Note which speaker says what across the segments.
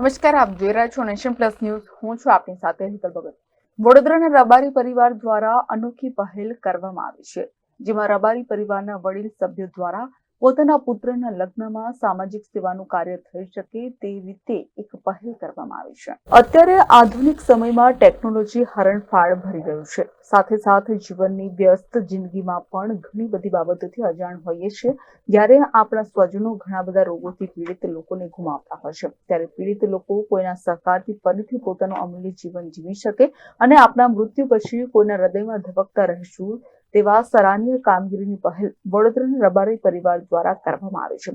Speaker 1: નમસ્કાર, આપ જોઈ રહ્યા છો નેશન પ્લસ ન્યૂઝ. હું છું આપની સાથે હિતલ ભગત. વડોદરાના રબારી પરિવાર દ્વારા અનોખી પહેલ કરવામાં આવી છે, જેમાં રબારી પરિવારના વડીલ સભ્યો દ્વારા પોતાના પુત્રના લગ્નમાં સામાજિક સેવાનું કાર્ય થઈ શકે તે રીતે એક પહેલ કરવામાં આવી છે. અત્યારે આધુનિક સમયમાં ટેકનોલોજી હરણફાળ ભરી રહ્યું છે. સાથે સાથે જીવનની વ્યસ્ત જિંદગીમાં પણ ઘણી બધી બાબતોથી અજાણ હોઈએ છીએ. જ્યારે આપણા સ્વજનો ઘણા બધા રોગોથી પીડિત લોકોને ગુમાવતા હોય છે, ત્યારે પીડિત લોકો કોઈના સહકારથી ફરીથી પોતાનું અમૂલ્ય જીવન જીવી શકે અને આપણા મૃત્યુ પછી કોઈના હૃદયમાં ધબકતા રહેશું તેવા સરાહનીય કામગીરીની પહેલ વડોદરાના રબારી પરિવાર દ્વારા કરવામાં આવી છે.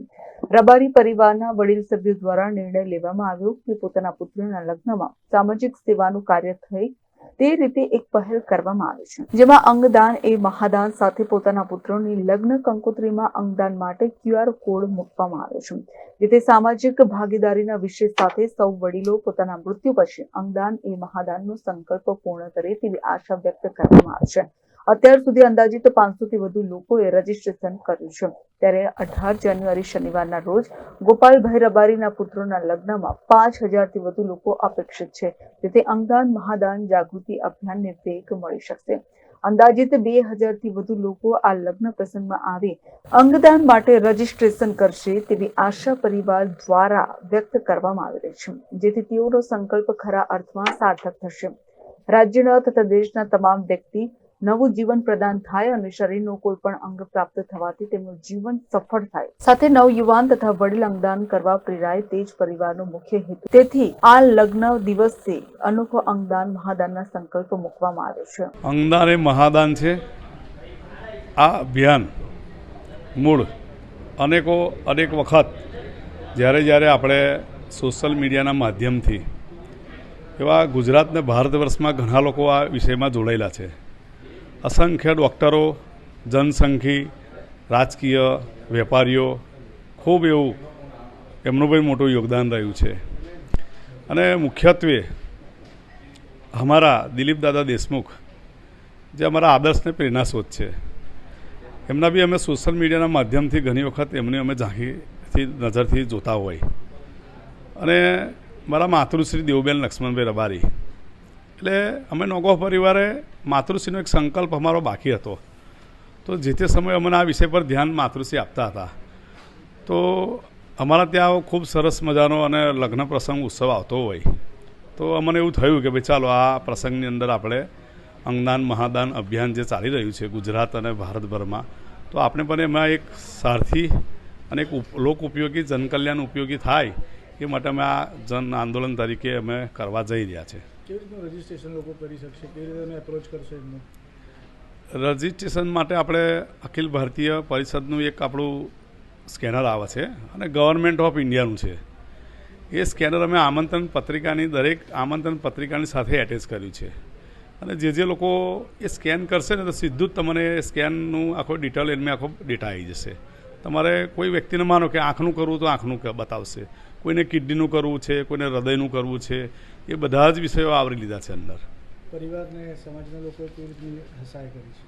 Speaker 1: રબારી પરિવારના વડીલ સભ્યો દ્વારા નિર્ણય લેવામાં આવ્યો કે પોતાના પુત્રના લગ્નમાં સામાજિક સેવાનું કાર્ય થઈ તે રીતે એક પહેલ કરવામાં આવી છે, જેમાં અંગદાન એ મહાદાન સાથે પોતાના પુત્રોની લગ્ન કંકોત્રીમાં અંગદાન માટે QR કોડ મૂકવામાં આવ્યો છે. જેથી સામાજિક ભાગીદારીના વિષય સાથે સૌ વડીલો પોતાના મૃત્યુ પછી અંગદાન એ મહાદાનનો સંકલ્પ પૂર્ણ કરે તેવી આશા વ્યક્ત કરવામાં આવી છે. અત્યાર સુધી અંદાજિત 500 થી વધુ લોકોએ રજીસ્ટ્રેશન કર્યું છે. ત્યારે 18 જાન્યુઆરી શનિવારના રોજ ગોપાલભાઈ રબારીના પુત્રોના લગ્નમાં 5000 થી વધુ લોકો અપેક્ષિત છે. જેથી અંગદાન મહાદાન જાગૃતિ અભિયાનને વેગ મળી શકશે. અંદાજિત 2000 થી વધુ લોકો આ લગ્ન પ્રસંગમાં આવી અંગદાન માટે રજીસ્ટ્રેશન કરશે તેવી આશા પરિવાર દ્વારા વ્યક્ત કરવામાં આવી રહી છે, જેથી તેઓનો સંકલ્પ ખરા અર્થમાં સાર્થક થશે. રાજ્યના તથા દેશના તમામ વ્યક્તિ નવું જીવન પ્રદાન થાય અને શરીરનો કોઈ પણ અંગ પ્રાપ્ત થવાથી તેમનું જીવન સફળ થાય, સાથે નવયુવાન તથા વડીલ અંગદાન કરવા પ્રેરાય તે જ પરિવારનો મુખ્ય હેતુ. તેથી આ લગ્ન દિવસે અનોખો અંગદાન મહાદાનના સંકલ્પ મૂકવામાં આવ્યો છે.
Speaker 2: અંગદાન એ મહાદાન છે. આ અભિયાન મૂળ અનેક વખત જ્યારે આપણે સોશિયલ મીડિયાના માધ્યમથી એવા ગુજરાત ને ભારત વર્ષમાં ઘણા લોકો આ વિષયમાં જોડાયેલા છે. અસંખ્ય ડૉક્ટરો, જનસંઘી, રાજકીય વેપારીઓ ખૂબ એવું એમનું પણ મોટું યોગદાન રહ્યું છે. અને મુખ્યત્વે અમારા દિલીપ દાદા દેશમુખ જે અમારા આદર્શને પ્રેરણાસ્ત્રોત છે, એમના બી અમે સોશિયલ મીડિયાના માધ્યમથી ઘણી વખત એમને અમે ઝાંખીથી નજરથી જોતા હોય. અને મારા માતૃશ્રી દેવુબેન લક્ષ્મણભાઈ રબારી, એટલે અમે નોગો પરિવારે માતૃશ્રીનો એક સંકલ્પ અમારો બાકી હતો. તો જે તે સમયે અમને આ વિષય પર ધ્યાન માતૃશ્રી આપતા હતા. તો અમારા ત્યાં ખૂબ સરસ મજાનો અને લગ્ન પ્રસંગ ઉત્સવ આવતો હોય, તો અમને એવું થયું કે ભાઈ ચાલો આ પ્રસંગની અંદર આપણે અંગદાન મહાદાન અભિયાન જે ચાલી રહ્યું છે ગુજરાત અને ભારતભરમાં, તો આપણે પણ એમાં એક સારથી અને એક લોક ઉપયોગી જનકલ્યાણ ઉપયોગી થાય એ માટે અમે આ જન આંદોલન તરીકે અમે કરવા જઈ રહ્યા છે.
Speaker 3: કેવી રીતનું રજીસ્ટ્રેશન લોકો કરી શકશે, કેવી રીતે તમે એપ્રોચ કરશો એમને?
Speaker 2: રજીસ્ટ્રેશન માટે આપણે અખિલ ભારતીય પરિષદનું એક આપણું સ્કેનર આવે છે અને ગવર્મેન્ટ ઓફ ઇન્ડિયાનું છે. એ સ્કેનર અમે આમંત્રણ પત્રિકાની સાથે એટેચ કર્યું છે. અને જે લોકો એ સ્કેન કરશે ને તો સીધું જ તમને સ્કેનનું આખો ડિટેલ એમાં આખો ડેટા આવી જશે. તમારે કોઈ વ્યક્તિને માનો કે આંખનું કરવું તો આંખનું બતાવશે, કોઈને કિડનીનું કરવું છે, કોઈને હૃદયનું કરવું છે, એ બધા જ વિષયો આવરી લીધા છે અંદર.
Speaker 3: પરિવારને સમાજના લોકો કેવી રીતની સહાય કરી છે?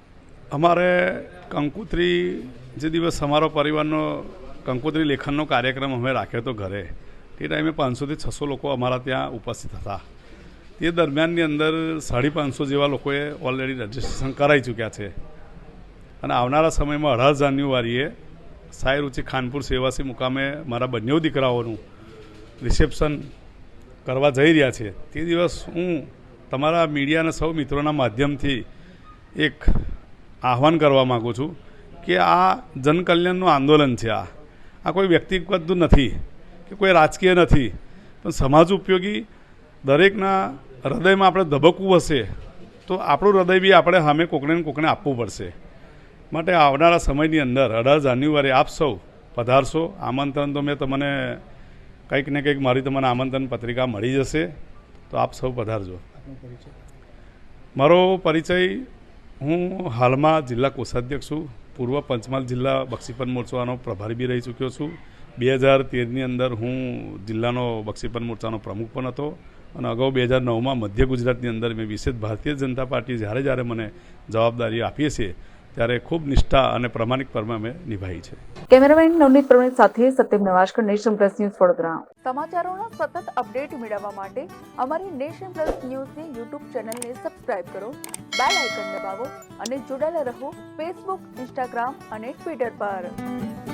Speaker 2: અમારે કંકોત્રી જે દિવસ અમારો પરિવારનો કંકોત્રી લેખનનો કાર્યક્રમ અમે રાખ્યો હતો ઘરે, તે ટાઈમે 500 થી 600 લોકો અમારા ત્યાં ઉપસ્થિત હતા. તે દરમિયાનની અંદર 550 જેવા લોકોએ ઓલરેડી રજીસ્ટ્રેશન કરાવી ચૂક્યા છે. અને આવનારા સમયમાં 18 જાન્યુઆરીએ સાયરુચિ ખાનપુર સેવાસી મુકામે મારા બંને દીકરાઓનું રિસેપ્શન કરવા જઈ રહ્યા છે. તે દિવસ હું તમારા મીડિયાના સૌ મિત્રોના માધ્યમથી એક આહ્વાન કરવા માગું છું કે આ જનકલ્યાણનું આંદોલન છે. આ કોઈ વ્યક્તિગત નથી કે કોઈ રાજકીય નથી, પણ સમાજ ઉપયોગી દરેકના હૃદયમાં આપણે ધબકવું હશે તો આપણું હૃદય બી આપણે સામે કોકને આપવું પડશે. માટે આવનારા સમયની અંદર 18 જાન્યુઆરી આપ સૌ પધારશો. આમંત્રણ તો મેં તમને કંઈક ને કંઈક મારી તમને આમંત્રણ પત્રિકા મળી જશે, તો આપ સૌ પધારજો. મારો પરિચય, હું હાલમાં જિલ્લા કોષાધ્યક્ષ છું. પૂર્વ પંચમહાલ જિલ્લા બક્ષીપન મોરચાનો પ્રભારી બી રહી ચૂક્યો છું. 2013ની અંદર હું જિલ્લાનો બક્ષીપન મોરચાનો પ્રમુખ પણ હતો. અને અગાઉ 2009માં મધ્ય ગુજરાતની અંદર મેં વિશેષ ભારતીય જનતા પાર્ટી જ્યારે મને જવાબદારી આપીએ છીએ ત્યારે ખૂબ નિષ્ઠા અને પ્રમાણિકપણે અમે નિભાવી છે.
Speaker 1: કેમેરામેન નવનીત પ્રવીણ સાથે Satyam Navashakar, Nation Plus News, Vadodara. સમાચારોના સતત અપડેટ મેળવવા માટે અમારી નેશન પ્લસ ન્યૂઝની યુટ્યુબ ચેનલને સબસ્ક્રાઇબ કરો, બેલ આઇકન દબાવો અને જોડાયેલા રહો ફેસબુક, ઇન્સ્ટાગ્રામ અને ટ્વિટર પર.